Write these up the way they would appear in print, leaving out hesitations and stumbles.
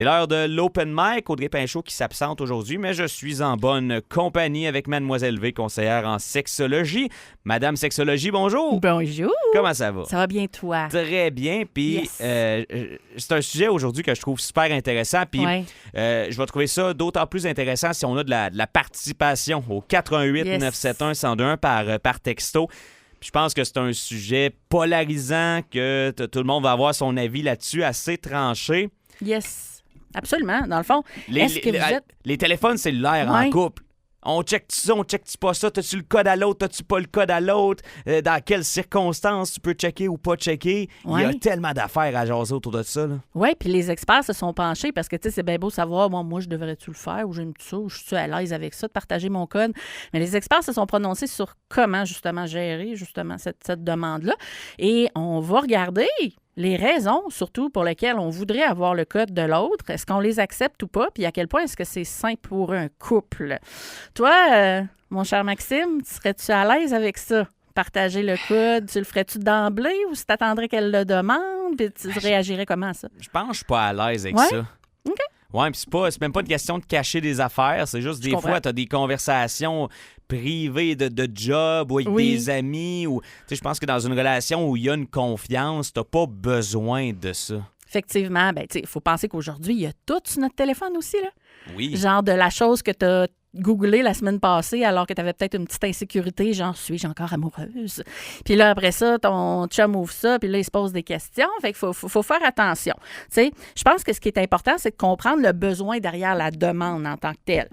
C'est l'heure de l'Open Mic. Audrey Pinchot qui s'absente aujourd'hui, mais je suis en bonne compagnie avec Mademoiselle V, conseillère en sexologie. Madame Sexologie, bonjour. Bonjour. Comment ça va? Ça va bien, toi? Très bien. Puis c'est un sujet aujourd'hui que je trouve super intéressant. Puis je vais trouver ça d'autant plus intéressant si on a de la participation au 88 971 1021 par texto. Puis je pense que c'est un sujet polarisant, que tout le monde va avoir son avis là-dessus assez tranché. Yes. Absolument. Dans le fond, les téléphones cellulaires en couple, on check-tu ça, on check-tu pas ça? T'as-tu le code à l'autre, t'as-tu pas le code à l'autre? Dans quelles circonstances tu peux checker ou pas checker? Il y a tellement d'affaires à jaser autour de ça. Oui, puis les experts se sont penchés parce que, tu sais, c'est bien beau savoir, moi, je devrais-tu le faire ou j'aime ça ou je suis à l'aise avec ça, de partager mon code. Mais les experts se sont prononcés sur comment, justement, gérer, justement, cette demande-là. Et on va regarder les raisons, surtout, pour lesquelles on voudrait avoir le code de l'autre. Est-ce qu'on les accepte ou pas? Puis à quel point est-ce que c'est sain pour un couple? Toi, mon cher Maxime, serais-tu à l'aise avec ça? Partager le code, tu le ferais-tu d'emblée ou si t'attendrais qu'elle le demande? Puis tu réagirais comment à ça? Je pense que je suis pas à l'aise avec ça. OK. Oui, puis c'est même pas une question de cacher des affaires. C'est juste des fois, tu as des conversations privées de job ou avec des amis. Je pense que dans une relation où il y a une confiance, tu n'as pas besoin de ça. Effectivement. Il faut penser qu'aujourd'hui, il y a tout sur notre téléphone aussi. Là. Oui. Genre de la chose que tu as googlé la semaine passée alors que tu avais peut-être une petite insécurité, genre, suis-je encore amoureuse? Puis là, après ça, ton chum ouvre ça, puis là, il se pose des questions. Fait qu'il faut faire attention. Tu sais, je pense que ce qui est important, c'est de comprendre le besoin derrière la demande en tant que telle.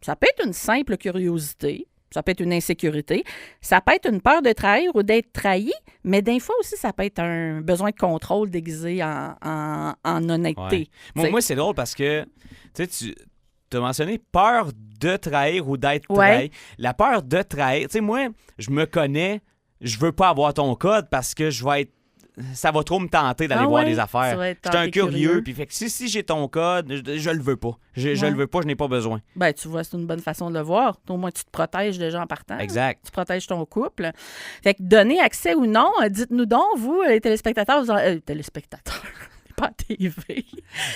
Ça peut être une simple curiosité. Ça peut être une insécurité. Ça peut être une peur de trahir ou d'être trahi, mais des fois aussi, ça peut être un besoin de contrôle déguisé en honnêteté. Ouais. Moi, c'est drôle parce que tu as mentionné peur de trahir ou d'être trahi. La peur de trahir, tu sais, moi, je me connais, je veux pas avoir ton code parce que ça va trop me tenter d'aller voir des affaires. Je suis un curieux. Puis fait que si j'ai ton code, je le veux pas. Je le veux pas, je n'ai pas besoin. Ben, tu vois, c'est une bonne façon de le voir. Au moins, tu te protèges déjà en partant. Exact. Tu protèges ton couple. Fait que donner accès ou non, dites-nous donc, vous, les téléspectateurs, téléspectateurs. Pas à TV.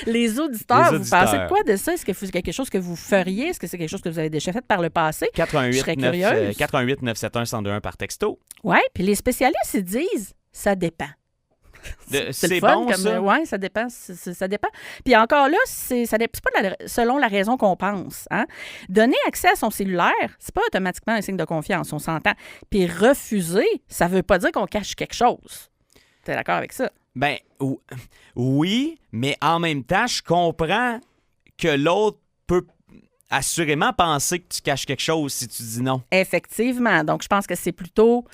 Les auditeurs, vous pensez de quoi de ça? Est-ce que c'est quelque chose que vous feriez? Est-ce que c'est quelque chose que vous avez déjà fait par le passé? 88 971 1021 par texto. Oui, puis les spécialistes, ils disent, ça dépend. C'est bon, ça? Oui, ça dépend. Ça dépend. Puis encore là, c'est pas selon la raison qu'on pense. Hein? Donner accès à son cellulaire, c'est pas automatiquement un signe de confiance, on s'entend. Puis refuser, ça veut pas dire qu'on cache quelque chose. T'es d'accord avec ça? Ben, oui, mais en même temps, je comprends que l'autre peut assurément penser que tu caches quelque chose si tu dis non. Effectivement. Donc, je pense que c'est plutôt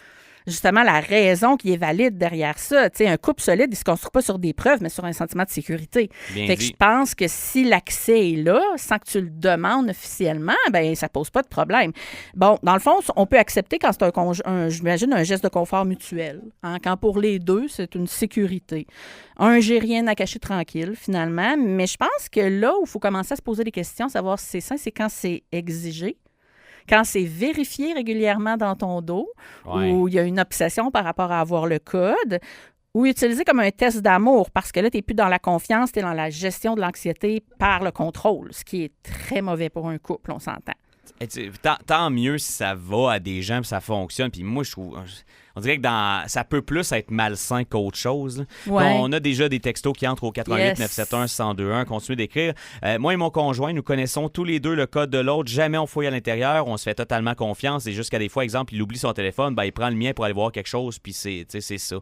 justement la raison qui est valide derrière ça. Tu sais, un couple solide, il ne se construit pas sur des preuves, mais sur un sentiment de sécurité. Fait que je pense que si l'accès est là, sans que tu le demandes officiellement, ben ça pose pas de problème. Bon, dans le fond, on peut accepter quand c'est j'imagine, un geste de confort mutuel. Hein? Quand pour les deux, c'est une sécurité. J'ai rien à cacher tranquille, finalement. Mais je pense que là où il faut commencer à se poser des questions, savoir si c'est ça, c'est quand c'est exigé. Quand c'est vérifié régulièrement dans ton dos, où il y a une obsession par rapport à avoir le code, ou utilisé comme un test d'amour, parce que là, tu n'es plus dans la confiance, tu es dans la gestion de l'anxiété par le contrôle, ce qui est très mauvais pour un couple, on s'entend. Tant mieux si ça va à des gens et ça fonctionne. Puis moi, je trouve... On dirait que ça peut plus être malsain qu'autre chose. On a déjà des textos qui entrent au 88 971 1021. Continuez d'écrire. Moi et mon conjoint, nous connaissons tous les deux le code de l'autre. Jamais on fouille à l'intérieur. On se fait totalement confiance. Et jusqu'à des fois, exemple, il oublie son téléphone, il prend le mien pour aller voir quelque chose. Puis c'est ça.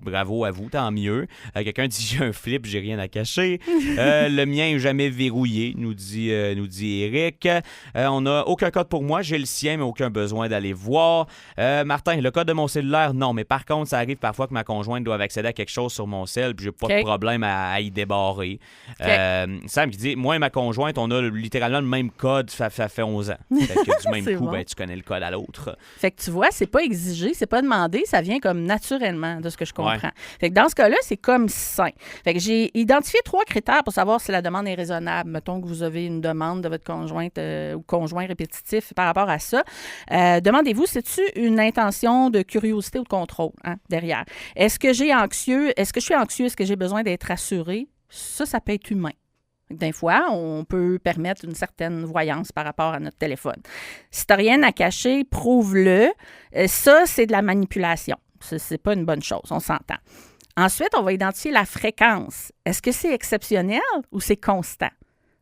Bravo à vous, tant mieux. Quelqu'un dit j'ai un flip, j'ai rien à cacher. Le mien est jamais verrouillé, nous dit Eric. On n'a aucun code pour moi. J'ai le sien, mais aucun besoin d'aller voir. Martin, le code de mon cellulaire, non, mais par contre, ça arrive parfois que ma conjointe doit accéder à quelque chose sur mon cell, puis j'ai pas de problème à y débarrer. Sam qui dit, moi et ma conjointe, on a littéralement le même code, ça fait 11 ans. Fait que du même coup, tu connais le code à l'autre. Fait que tu vois, c'est pas exigé, c'est pas demandé, ça vient comme naturellement, de ce que je comprends. Fait que dans ce cas-là, c'est comme sain. Fait que j'ai identifié 3 critères pour savoir si la demande est raisonnable. Mettons que vous avez une demande de votre conjointe ou conjoint répétitif par rapport à ça. Demandez-vous, c'est-tu une intention de curiosité ou de contrôle derrière? Est-ce que je suis anxieux? Est-ce que j'ai besoin d'être rassuré? Ça peut être humain. Des fois, on peut permettre une certaine voyance par rapport à notre téléphone. Si tu n'as rien à cacher, prouve-le. Ça, c'est de la manipulation. C'est pas une bonne chose, on s'entend. Ensuite, on va identifier la fréquence. Est-ce que c'est exceptionnel ou c'est constant?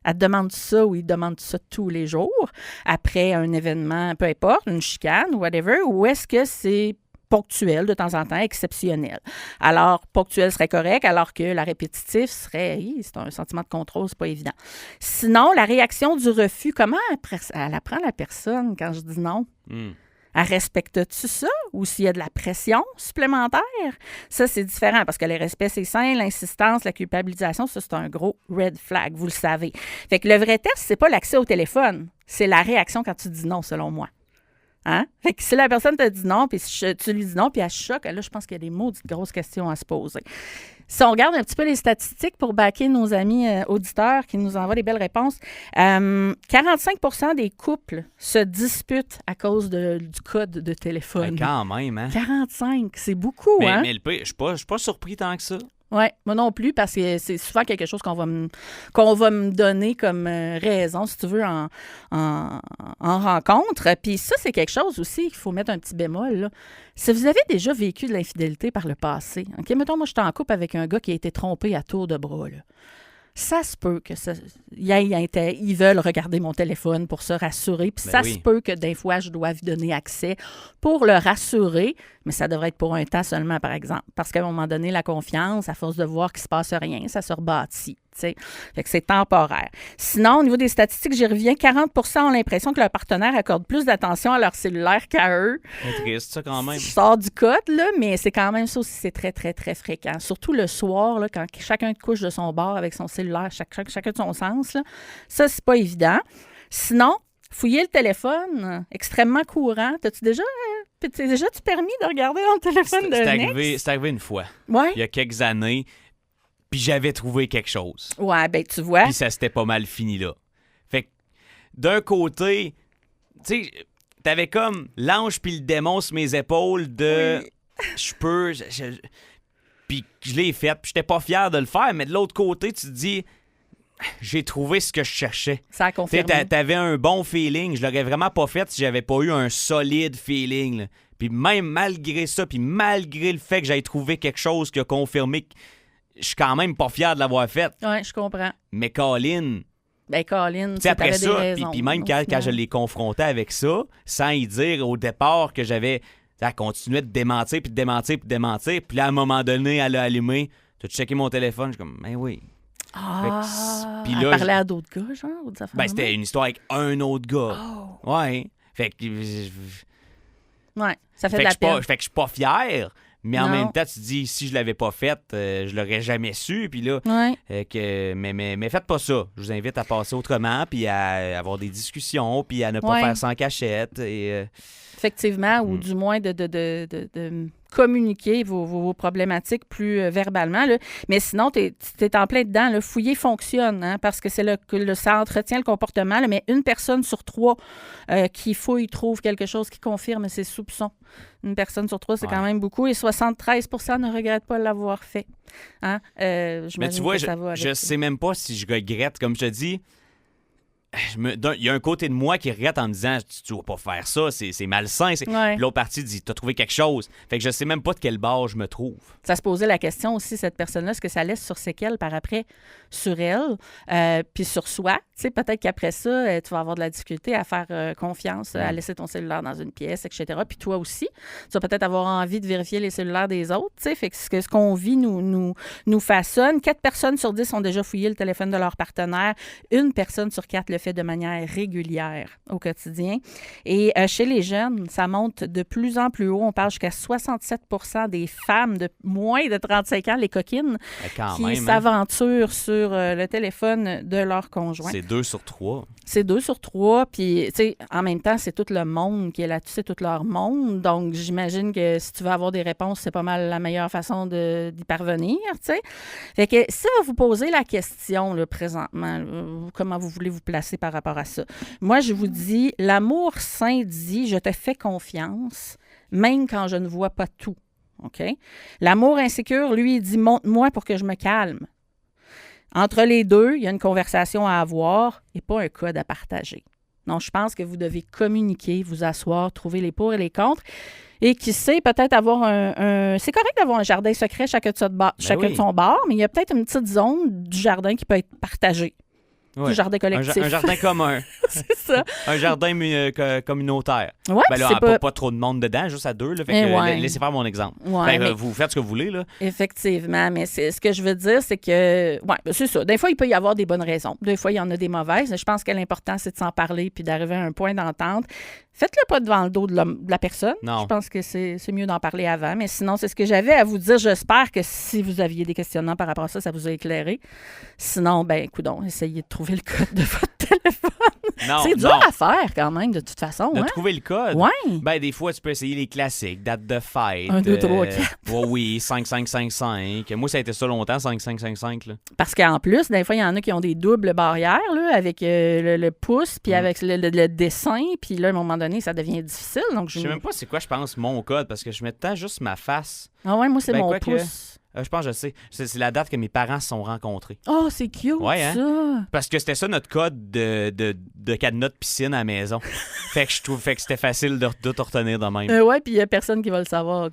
Elle te demande ça ou il demande ça tous les jours, après un événement, peu importe, une chicane, whatever, ou est-ce que c'est ponctuel de temps en temps, exceptionnel? Alors, ponctuel serait correct, alors que la répétitif serait, c'est un sentiment de contrôle, c'est pas évident. Sinon, la réaction du refus, comment elle apprend la personne quand je dis non? Elle respecte-tu ça ou s'il y a de la pression supplémentaire? Ça, c'est différent parce que le respect, c'est sain, l'insistance, la culpabilisation, ça, c'est un gros red flag, vous le savez. Fait que le vrai test, c'est pas l'accès au téléphone, c'est la réaction quand tu dis non, selon moi. Hein? Fait que si la personne te dit non, puis tu lui dis non, puis elle choque, là, je pense qu'il y a des maudites grosses questions à se poser. Si on regarde un petit peu les statistiques pour backer nos amis auditeurs qui nous envoient des belles réponses, 45% des couples se disputent à cause du code de téléphone. Quand même, hein? 45, c'est beaucoup, hein? Mais je suis pas surpris tant que ça. Oui, moi non plus, parce que c'est souvent quelque chose qu'on va me donner comme raison, si tu veux, en rencontre. Puis ça, c'est quelque chose aussi qu'il faut mettre un petit bémol, là. Si vous avez déjà vécu de l'infidélité par le passé, OK, mettons, moi, je suis en couple avec un gars qui a été trompé à tour de bras, là. Ça se peut que ils veulent regarder mon téléphone pour se rassurer. Puis se peut que des fois, je doive donner accès pour le rassurer, mais ça devrait être pour un temps seulement, par exemple. Parce qu'à un moment donné, la confiance, à force de voir qu'il ne se passe rien, ça se rebâtit. Fait que c'est temporaire. Sinon, au niveau des statistiques, j'y reviens, 40% ont l'impression que leur partenaire accorde plus d'attention à leur cellulaire qu'à eux. C'est triste, ça, quand même. Je sors du code, là, mais c'est quand même ça aussi, c'est très, très, très fréquent. Surtout le soir, là, quand chacun couche de son bord avec son cellulaire, chacun de son sens, là. Ça, c'est pas évident. Sinon, fouiller le téléphone, extrêmement courant. T'as-tu déjà permis de regarder dans le téléphone C'est arrivé une fois. Ouais. Il y a quelques années. Puis j'avais trouvé quelque chose. Ouais, ben tu vois. Puis ça s'était pas mal fini là. Fait que d'un côté, tu sais, t'avais comme l'ange puis le démon sur mes épaules de je peux. Puis je l'ai fait, puis j'étais pas fier de le faire, mais de l'autre côté, tu te dis j'ai trouvé ce que je cherchais. Ça a confirmé. T'avais un bon feeling. Je l'aurais vraiment pas fait si j'avais pas eu un solide feeling, là. Puis même malgré ça, puis malgré le fait que j'aille trouvé quelque chose qui a confirmé que je suis quand même pas fier de l'avoir fait. Oui, je comprends. Mais Colin... Ben Colin, tu après ça, des raisons. Puis même quand je l'ai confronté avec ça, sans y dire au départ que j'avais... Elle continuait de démentir, puis de démentir, puis de démentir. Puis là, à un moment donné, elle a allumé. T'as checké mon téléphone? Je suis comme, ben oui. Puis là, elle parlait à d'autres gars, genre? Ou de sa ben, c'était une histoire avec un autre gars. Oh. Ouais. Fait que... Ouais, ça fait de la peine. Fait que je suis pas fier. Mais en même temps, tu te dis, si je l'avais pas faite, je l'aurais jamais su. Puis là, mais faites pas ça. Je vous invite à passer autrement, puis à avoir des discussions, puis à ne pas faire sans cachette. Effectivement, ou du moins de communiquer vos problématiques plus verbalement. Là. Mais sinon, tu es en plein dedans. Le fouiller fonctionne, hein, parce que ça entretient le comportement. Là, mais une personne sur 3 qui fouille trouve quelque chose qui confirme ses soupçons. Une personne sur 3, c'est quand même beaucoup. Et 73% ne regrettent pas l'avoir fait. Hein? Mais tu vois, je sais même pas si je regrette. Comme je te dis, il y a un côté de moi qui regrette en me disant tu dois pas faire ça, c'est malsain. Puis l'autre partie dit t'as trouvé quelque chose. Fait que je sais même pas de quel bord je me trouve. Ça se posait la question aussi, cette personne-là, est-ce que ça laisse sur séquelles par après sur elle, puis sur soi? Tu sais, peut-être qu'après ça, tu vas avoir de la difficulté à faire confiance, à laisser ton cellulaire dans une pièce, etc. Puis toi aussi, tu vas peut-être avoir envie de vérifier les cellulaires des autres. Tu sais, fait que ce qu'on vit nous façonne. 4 personnes sur 10 ont déjà fouillé le téléphone de leur partenaire. 1 personne sur 4 le fait de manière régulière au quotidien. Et chez les jeunes, ça monte de plus en plus haut. On parle jusqu'à 67% des femmes de moins de 35 ans, les coquines, qui s'aventurent sur le téléphone de leur conjoint. C'est 2 sur 3. C'est 2 sur 3. Puis, tu sais, en même temps, c'est tout le monde qui est là-dessus, c'est tout leur monde. Donc, j'imagine que si tu veux avoir des réponses, c'est pas mal la meilleure façon d'y parvenir, tu sais. Fait que si vous vous posez la question, là, présentement, là, comment vous voulez vous placer par rapport à ça? Moi, je vous dis, l'amour saint dit « je te fais confiance, même quand je ne vois pas tout. » OK? L'amour insécure, lui, il dit « montre-moi pour que je me calme. » Entre les deux, il y a une conversation à avoir et pas un code à partager. Donc, je pense que vous devez communiquer, vous asseoir, trouver les pour et les contre. Et qui sait, peut-être avoir c'est correct d'avoir un jardin secret chacun de son bord, mais il y a peut-être une petite zone du jardin qui peut être partagée. Ouais. Du jardin collectif. Un jardin commun. C'est ça. Un jardin communautaire. Ouais, là, pas trop de monde dedans, juste à deux. Là, fait que, laissez faire mon exemple. Ouais, vous faites ce que vous voulez. Là. Effectivement, mais ce que je veux dire, c'est que, c'est ça. Des fois, il peut y avoir des bonnes raisons. Des fois, il y en a des mauvaises. Je pense que l'important, c'est de s'en parler puis d'arriver à un point d'entente. Faites-le pas devant le dos de la personne. Non. Je pense que c'est mieux d'en parler avant. Mais sinon, c'est ce que j'avais à vous dire. J'espère que si vous aviez des questionnements par rapport à ça, ça vous a éclairé. Sinon, coudonc, essayez de trouver le code de votre téléphone. C'est dur à faire quand même, de toute façon. De trouver le code? Oui. Des fois, tu peux essayer les classiques. Date de fête. 1, 2, 3, 4. Oui, 5, 5, 5, 5. Moi, ça a été ça longtemps, 5, 5, 5, 5. Là. Parce qu'en plus, des fois, il y en a qui ont des doubles barrières là, avec le pouce, puis avec le dessin. Puis là, à un moment donné, ça devient difficile. Donc, je sais même pas c'est quoi, je pense, mon code, parce que je mets tant juste ma face. Ah ouais, moi, c'est mon pouce. Je pense que je sais. C'est la date que mes parents se sont rencontrés. Oh, c'est cute, ça! Parce que c'était ça notre code de cadenas de piscine à la maison. fait que je trouve que c'était facile de tout retenir de même. Ouais, puis il n'y a personne qui va le savoir, à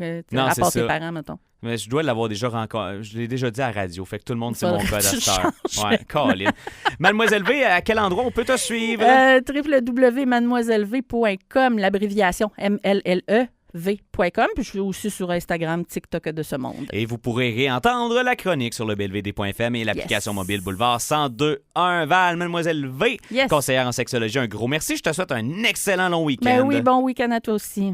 part tes parents, mettons. Mais je dois l'avoir déjà rencontré. Je l'ai déjà dit à la radio. Fait que tout le monde sait mon code à cette heure. Ouais, Colin. Mademoiselle V, à quel endroit on peut te suivre? www.mademoiselleve.com, l'abréviation MLLE. v.com, puis je suis aussi sur Instagram, TikTok de ce monde. Et vous pourrez réentendre la chronique sur le belvd.fm et l'application mobile Boulevard 102.1 Val. Mademoiselle V, conseillère en sexologie, un gros merci. Je te souhaite un excellent long week-end. Oui, bon week-end à toi aussi.